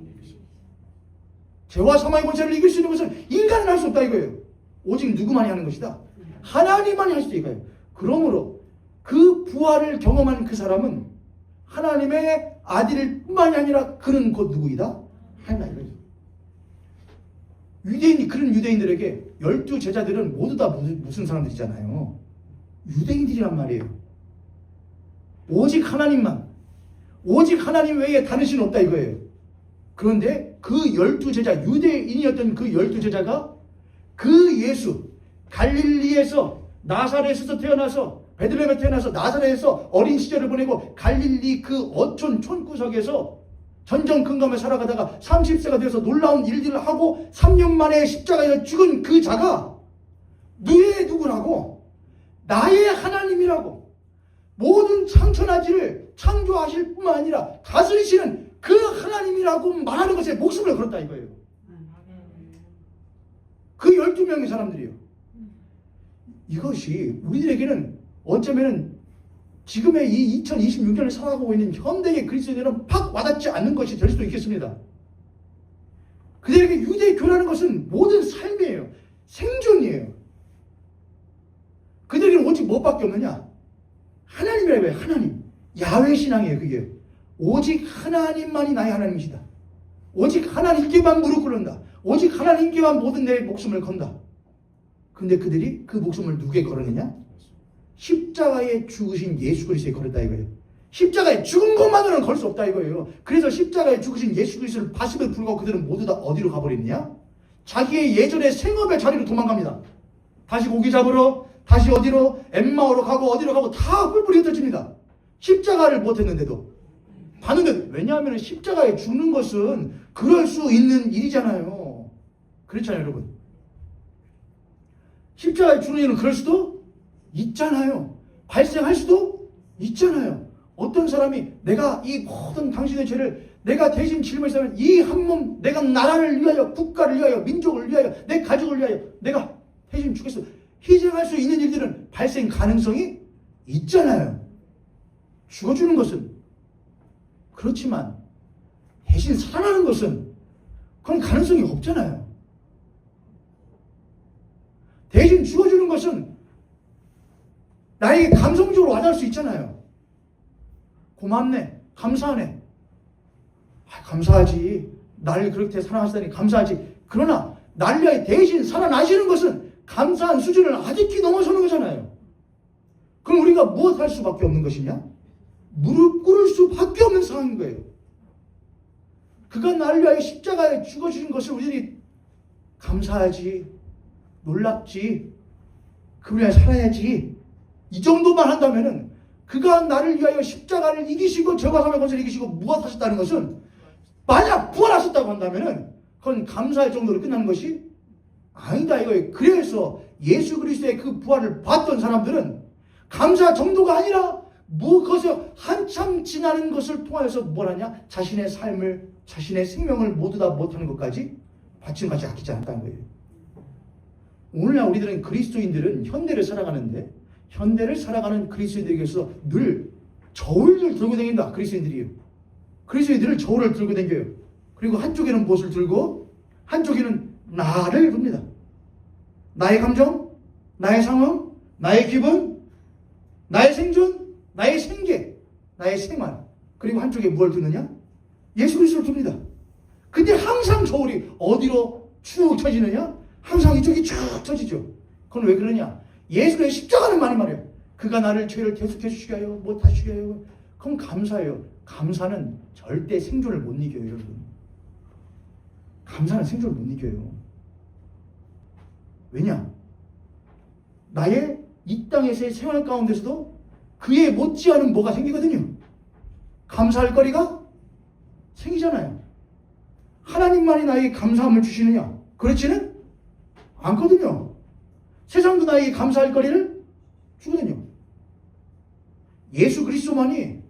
죄와 사망의 권세를 이길 수 있는 것은 인간은 할 수 없다 이거예요. 오직 누구만이 하는 것이다. 하나님만이 하실 수 있어요. 그러므로 그 부활을 경험한 그 사람은 하나님의 아들일 뿐만이 아니라 그는 곧 누구이다? 하나님. 그런 유대인들에게 12 제자들은 모두 다 무슨 사람들이잖아요. 유대인들이란 말이에요. 오직 하나님만, 오직 하나님 외에 다른 신은 없다 이거예요. 그런데 그 12 제자, 유대인이었던 그 12 제자가 그 예수, 갈릴리에서 나사렛에서 태어나서 베들레헴에 태어나서 나사렛에서 어린 시절을 보내고 갈릴리 그 어촌 촌구석에서 전전긍긍에 살아가다가 30세가 되어서 놀라운 일들을 하고 3년 만에 십자가에서 죽은 그 자가 누구라고? 나의 하나님이라고. 모든 창천하지를 창조하실 뿐만 아니라 다스리시는 그 하나님이라고 말하는 것에 목숨을 걸었다 이거예요. 그 12명의 사람들이요. 이것이 우리들에게는 어쩌면은 지금의 이 2026년을 살아가고 있는 현대의 그리스도인들은 팍 와닿지 않는 것이 될 수도 있겠습니다. 그들에게 유대교라는 것은 모든 삶이에요. 생존이에요. 그들에게는 오직 무엇밖에 없느냐? 하나님이라고 해요. 하나님. 야훼 신앙이에요. 그게. 오직 하나님만이 나의 하나님이시다. 오직 하나님께만 무릎 꿇는다. 오직 하나님께만 모든 내 목숨을 건다. 근데 그들이 그 목숨을 누구에 걸었느냐? 십자가에 죽으신 예수 그리스도에 걸었다 이거예요. 십자가에 죽은 것만으로는 걸 수 없다 이거예요. 그래서 십자가에 죽으신 예수 그리스도를 봤음에도 불구하고 그들은 모두 다 어디로 가버렸느냐? 자기의 예전의 생업의 자리로 도망갑니다. 다시 고기 잡으러, 다시 어디로, 엠마오로 가고 어디로 가고 다 뿔뿔이 흩어집니다. 십자가를 못했는데도. 봤는데, 왜냐하면 십자가에 죽는 것은 그럴 수 있는 일이잖아요. 그렇잖아요 여러분. 십자가에 죽는 일은 그럴 수도 있잖아요. 발생할 수도 있잖아요. 어떤 사람이 내가 이 모든 당신의 죄를 내가 대신 짊어지면 이 한 몸 내가 나라를 위하여, 국가를 위하여, 민족을 위하여, 내 가족을 위하여 내가 대신 죽겠어. 희생할 수 있는 일들은 발생 가능성이 있잖아요. 죽어주는 것은. 그렇지만 대신 살아나는 것은 그런 가능성이 없잖아요. 대신 죽어주는 것은 나에게 감성적으로 와닿을 수 있잖아요. 고맙네. 감사하네. 감사하지. 나를 그렇게 사랑하시다니 감사하지. 그러나 나를 위해 대신 살아나시는 것은 감사한 수준을 아직히 넘어서는 거잖아요. 그럼 우리가 무엇 할 수밖에 없는 것이냐? 무릎 꿇을 수밖에 없는 상황인 거예요. 그가 나를 위하여 십자가에 죽어주신 것을 우리들이 감사하지, 놀랍지, 그를 위하여 살아야지, 이 정도만 한다면은 그가 나를 위하여 십자가를 이기시고 죄와 사망의 권세를 이기시고 무엇 하셨다는 것은 만약 부활하셨다고 한다면은 그건 감사할 정도로 끝나는 것이 아니다 이거예요. 그래서 예수 그리스도의 그 부활을 봤던 사람들은 감사 정도가 아니라 그것을 한참 지나는 것을 통하여서 뭘 하냐? 자신의 삶을, 자신의 생명을 모두 다 못하는 것까지 바치는 것이 아끼지 않았다는 거예요. 오늘날 우리들은 그리스도인들은 현대를 살아가는데 현대를 살아가는 그리스도인들에게서 늘 저울을 들고 다닌다. 그리스도인들이요. 그리스도인들은 저울을 들고 다녀요. 그리고 한쪽에는 무엇을 들고 한쪽에는 나를 둡니다. 나의 감정, 나의 상황, 나의 기분, 나의 생존, 나의 생계, 나의 생활. 그리고 한쪽에 무엇을 두느냐? 예수 그리스도를 둡니다. 근데 항상 저울이 어디로 축 쳐지느냐? 항상 이쪽이 쭉 쳐지죠. 그건 왜 그러냐? 예수의 십자가는 많이 말해요. 그가 나를 죄를 대속해 주시게 하여 못하시게 하여. 그럼 감사해요. 감사는 절대 생존을 못 이겨요 여러분. 감사는 생존을 못 이겨요. 왜냐? 나의 이 땅에서의 생활 가운데서도 그에 못지않은 뭐가 생기거든요. 감사할 거리가 생기잖아요. 하나님만이 나에게 감사함을 주시느냐? 그렇지는 않거든요. 세상도 나에게 감사할 거리를 주거든요. 예수 그리스도만이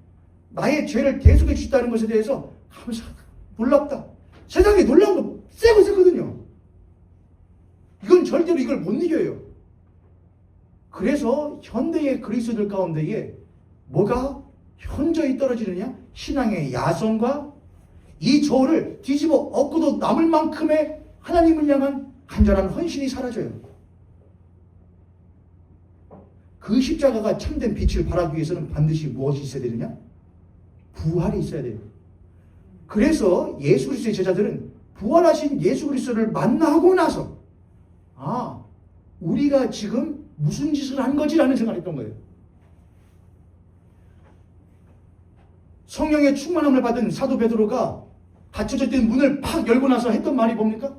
나의 죄를 대속해 주셨다는 것에 대해서 감사하다. 놀랍다. 세상에 놀라운 거 세고 세거든요. 이건 절대로 이걸 못 이겨요. 그래서 현대의 그리스도들 가운데에 뭐가 현저히 떨어지느냐? 신앙의 야성과 이 저울을 뒤집어 엎고도 남을 만큼의 하나님을 향한 간절한 헌신이 사라져요. 그 십자가가 참된 빛을 발하기 위해서는 반드시 무엇이 있어야 되느냐? 부활이 있어야 돼요. 그래서 예수 그리스도의 제자들은 부활하신 예수 그리스도를 만나고 나서 우리가 지금 무슨 짓을 한 거지라는 생각을 했던 거예요. 성령의 충만함을 받은 사도 베드로가 닫혀져 있던 문을 팍 열고 나서 했던 말이 뭡니까?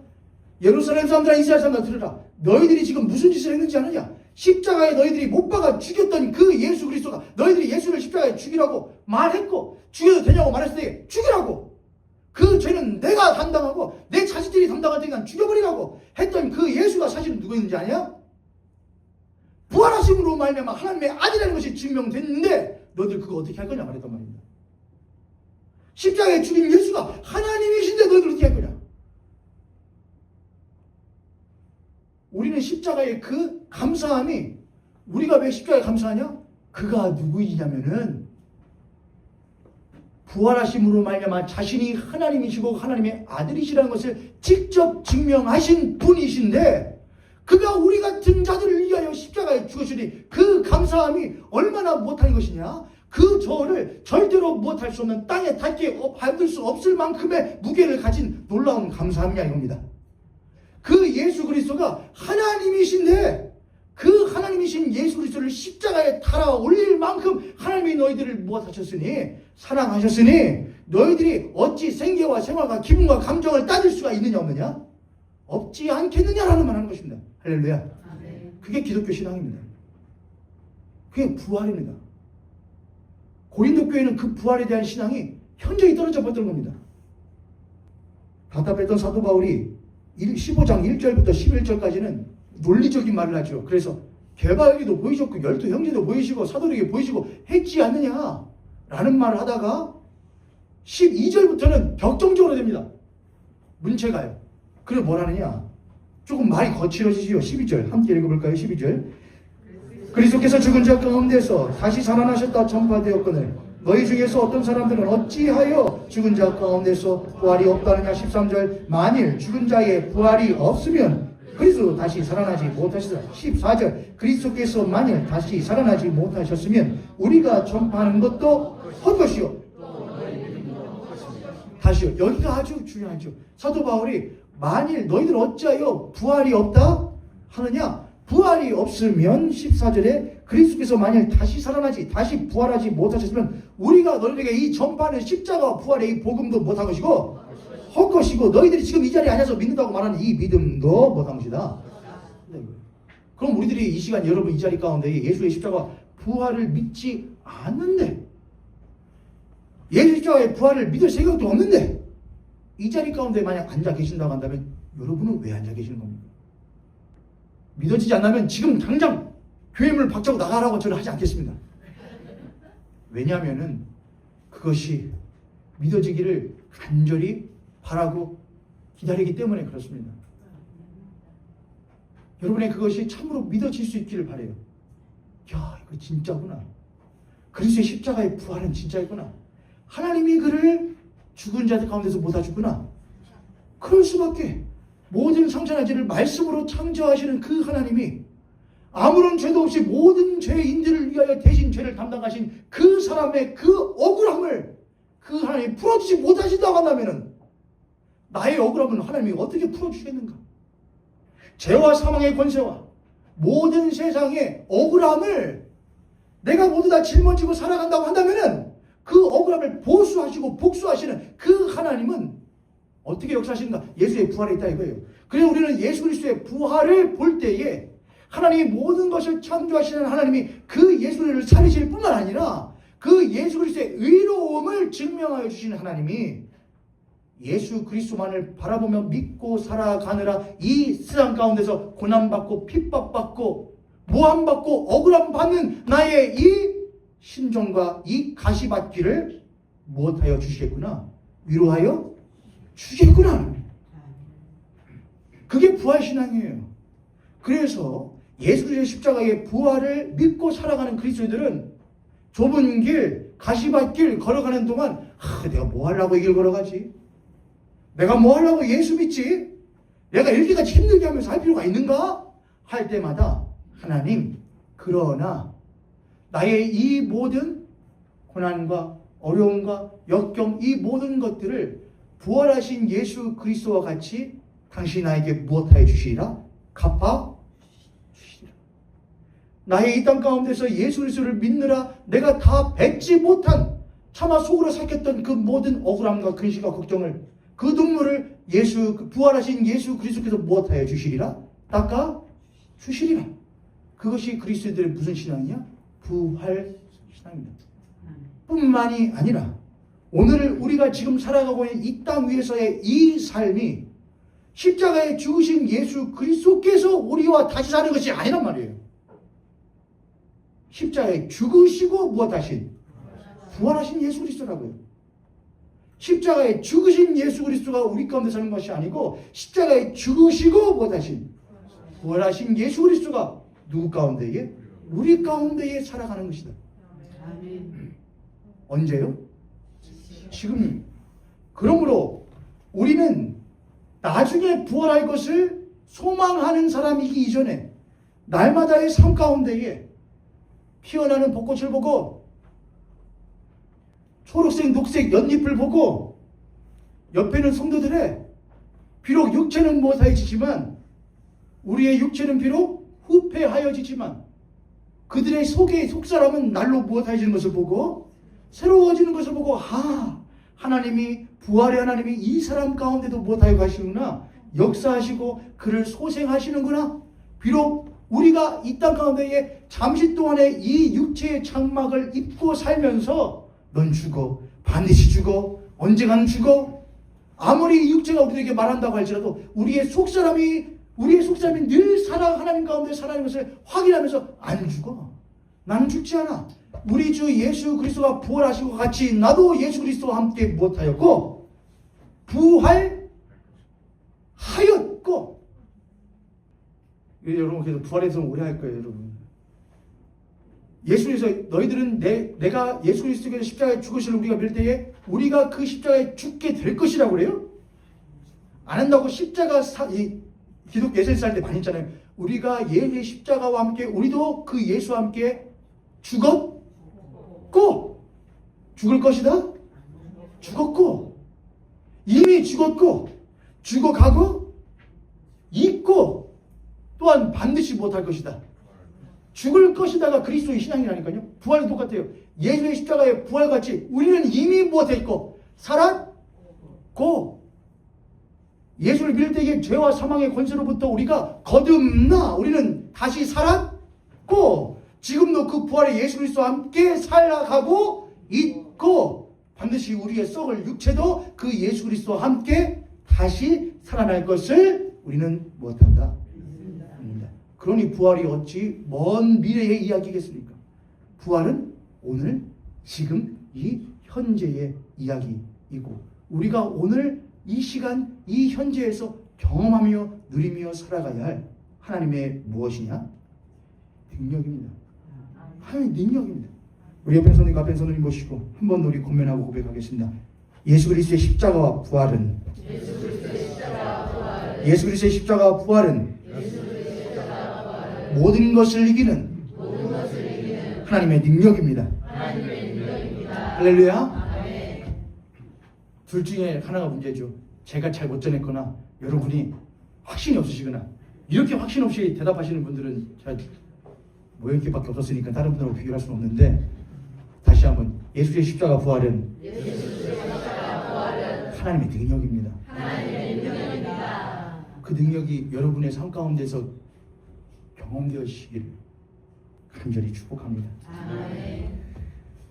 예루살렘 사람들아, 이스라엘 사람들아, 들으라. 너희들이 지금 무슨 짓을 했는지 아느냐? 십자가에 너희들이 못 박아 죽였던 그 예수 그리스도가 너희들이 예수를 십자가에 죽이라고 말했고, 죽여도 되냐고 말했을 때 죽이라고, 그 죄는 내가 담당하고 내 자식들이 담당할 테니까 죽여버리라고 했던 그 예수가 사실은 누구인지 아냐? 부활하심으로 말미암아 하나님의 아들이라는 것이 증명됐는데 너희들 그거 어떻게 할 거냐 말했단 말입니다. 십자가에 죽인 예수가 하나님이신데 너희들 어떻게 할 거냐? 우리는 십자가의 그 감사함이, 우리가 왜 십자가에 감사하냐? 그가 누구이냐면은 부활하심으로 말미암아 자신이 하나님이시고 하나님의 아들이시라는 것을 직접 증명하신 분이신데, 그가 우리 같은 자들을 위하여 십자가에 죽으시니 그 감사함이 얼마나 못한 것이냐? 그 저를 절대로 못할 수 없는, 땅에 닿게 받을 수 없을 만큼의 무게를 가진 놀라운 감사함이야 이겁니다. 그 예수 그리스도가 하나님이신데 그 하나님이신 예수 그리스도를 십자가에 달아 올릴 만큼 하나님이 너희들을 무엇하셨으니? 사랑하셨으니 너희들이 어찌 생계와 생활과 기분과 감정을 따질 수가 있느냐 없느냐? 없지 않겠느냐라는 말 하는 것입니다. 할렐루야. 그게 기독교 신앙입니다. 그게 부활입니다. 고린도 교회는 그 부활에 대한 신앙이 현저히 떨어져 버렸던 겁니다. 답답했던 사도 바울이 15장 1절부터 11절까지는 논리적인 말을 하죠. 그래서 개바에게도 보이셨고 열두 형제도 보이시고 사도에게 보이시고 했지 않느냐 라는 말을 하다가 12절부터는 격정적으로 됩니다. 문체가요. 그래서 뭘 하느냐? 조금 말이 거칠어지지요. 12절 함께 읽어볼까요? 12절. 그리스도께서 죽은 자 가운데서 다시 살아나셨다 전파되었거늘 너희 중에서 어떤 사람들은 어찌하여 죽은 자 가운데서 부활이 없다느냐? 13절. 만일 죽은 자의 부활이 없으면 그리스도 다시 살아나지 못하시다. 14절. 그리스도께서 만일 다시 살아나지 못하셨으면 우리가 전파하는 것도 헛것이요. 다시요. 여기가 아주 중요하죠. 사도 바울이 만일 너희들 어찌하여 부활이 없다 하느냐? 부활이 없으면 14절에 그리스도께서 만일 다시 살아나지 다시 부활하지 못하셨으면 우리가 너희에게 이 전파하는 십자가와 부활의 이 복음도 못한 것이고 헛것이고 너희들이 지금 이 자리에 앉아서 믿는다고 말하는 이 믿음도 못한 것이다. 그럼 우리들이 이 시간 여러분 이 자리 가운데 예수의 십자가 부활을 믿지 않는데, 예수 십자가의 부활을 믿을 생각도 없는데 이 자리 가운데 만약 앉아 계신다고 한다면 여러분은 왜 앉아 계시는 겁니까? 믿어지지 않다면 지금 당장 교회문을 박차고 나가라고 저는 하지 않겠습니다. 왜냐하면 그것이 믿어지기를 간절히 바라고 기다리기 때문에 그렇습니다. 여러분의 그것이 참으로 믿어질 수 있기를 바라요. 야, 이거 진짜구나. 그리스도의 십자가의 부활은 진짜였구나. 하나님이 그를 죽은 자들 가운데서 모아주구나. 그럴 수밖에. 모든 상처나 죄를 말씀으로 창조하시는 그 하나님이 아무런 죄도 없이 모든 죄인들을 위하여 대신 죄를 담당하신 그 사람의 그 억울함을 그 하나님이 풀어주지 못하신다고 한다면 나의 억울함은 하나님이 어떻게 풀어주시겠는가? 죄와 사망의 권세와 모든 세상의 억울함을 내가 모두 다 짊어지고 살아간다고 한다면 그 억울함을 보수하시고 복수하시는 그 하나님은 어떻게 역사하시는가? 예수의 부활에 있다 이거예요. 그래서 우리는 예수 그리스도의 부활을 볼 때에 하나님이 모든 것을 창조하시는 하나님이 그 예수를 살리실 뿐만 아니라 그 예수 그리스도의 의로움을 증명하여 주시는 하나님이 예수 그리스도만을 바라보며 믿고 살아가느라 이 세상 가운데서 고난받고 핍박받고 모함받고 억울함받는 나의 이 심정과 이 가시받기를 무엇하여 주시겠구나? 위로하여 주겠구나. 그게 부활신앙이에요. 그래서 예수 그리스도의 십자가의 부활을 믿고 살아가는 그리스도인들은 좁은 길, 가시밭길 걸어가는 동안 내가 뭐 하려고 이 길 걸어가지? 내가 뭐 하려고 예수 믿지? 내가 이렇게까지 힘들게 하면서 할 필요가 있는가? 할 때마다 하나님, 그러나 나의 이 모든 고난과 어려움과 역경, 이 모든 것들을 부활하신 예수 그리스도와 같이 당신이 나에게 무엇하여 주시리라? 갚아 주시리라. 나의 이 땅 가운데서 예수 그리스도를 믿느라 내가 다 뱉지 못한, 차마 속으로 삭혔던 그 모든 억울함과 근심과 걱정을, 그 눈물을 부활하신 예수 그리스도께서 무엇하여 주시리라? 닦아 주시리라. 그것이 그리스도인들의 무슨 신앙이냐? 부활 신앙입니다. 뿐만이 아니라 오늘 우리가 지금 살아가고 있는 이 땅 위에서의 이 삶이 십자가에 죽으신 예수 그리스도께서 우리와 다시 사는 것이 아니란 말이에요. 십자가에 죽으시고 무엇하신? 부활하신 예수 그리스도라고요. 십자가에 죽으신 예수 그리스도가 우리 가운데 사는 것이 아니고, 십자가에 죽으시고 무엇하신? 부활하신 예수 그리스도가 누구 가운데에? 우리 가운데에 살아가는 것이다. 언제요? 지금. 그러므로 우리는 나중에 부활할 것을 소망하는 사람이기 이전에 날마다의 삶 가운데에 피어나는 벚꽃을 보고, 초록색, 녹색 연잎을 보고, 옆에는 성도들의 비록 육체는 무엇하여지지만, 우리의 육체는 비록 후패하여지지만 그들의 속사람은 날로 무엇하여지는 것을 보고, 새로워지는 것을 보고, 하나님이, 부활의 하나님이 이 사람 가운데도 무엇하여 가시는구나, 역사하시고 그를 소생하시는구나. 비록 우리가 이 땅 가운데에 잠시 동안의 이 육체의 장막을 입고 살면서 넌 죽어, 반드시 죽어, 언젠가는 죽어, 아무리 육체가 우리에게 말한다고 할지라도 우리의 속사람이 늘 하나님 가운데 살아가는 것을 확인하면서 안 죽어. 나는 죽지 않아. 우리 주 예수 그리스도가 부활하신 것 같이 나도 예수 그리스도와 함께 무엇하였고? 부활하였고. 여러분, 그래서 부활해서 오래 할 거예요, 여러분. 예수님께서 너희들은 내가 예수 그리스도께서 십자가에 죽으실 우리가 믿을 때에 우리가 그 십자가에 죽게 될 것이라고 그래요? 안 한다고 십자가 기독 예수님 할 때 많이 했잖아요. 우리가 예수의 십자가와 함께 우리도 그 예수와 함께 죽었고, 죽을 것이다? 죽었고, 이미 죽었고, 죽어가고, 있고, 또한 반드시 못할 것이다. 죽을 것이다가 그리스도의 신앙이라니까요. 부활도 똑같아요. 예수의 십자가의 부활같이 우리는 이미 무엇했고? 살았고, 예수를 믿을 때에 죄와 사망의 권세로부터 우리가 거듭나 우리는 다시 살았고, 지금도 그 부활의 예수 그리스도와 함께 살아가고 있고, 반드시 우리의 썩을 육체도 그 예수 그리스도와 함께 다시 살아날 것을 우리는 무엇한다? 그러니 부활이 어찌 먼 미래의 이야기겠습니까? 부활은 오늘, 지금, 이 현재의 이야기이고, 우리가 오늘 이 시간, 이 현재에서 경험하며 누리며 살아가야 할 하나님의 무엇이냐? 능력입니다. 하나님의 능력입니다. 우리 옆에 선생님, 앞에 선생님 모시고 한번 우리 고면하고 고백하겠습니다. 예수 그리스도의 십자가와 부활은 모든 것을 이기는 하나님의 능력입니다. 할렐루야. 둘 중에 하나가 문제죠. 제가 잘 못 전했거나 여러분이 확신이 없으시거나, 이렇게 확신 없이 대답하시는 분들은 잘 모형기밖에 없었으니까 다른 분들하고 비교할 수는 없는데, 다시 한번 예수의 십자가 부활은 하나님의 능력입니다. 그 능력이 여러분의 삶 가운데서 경험되시길 간절히 축복합니다. 아멘.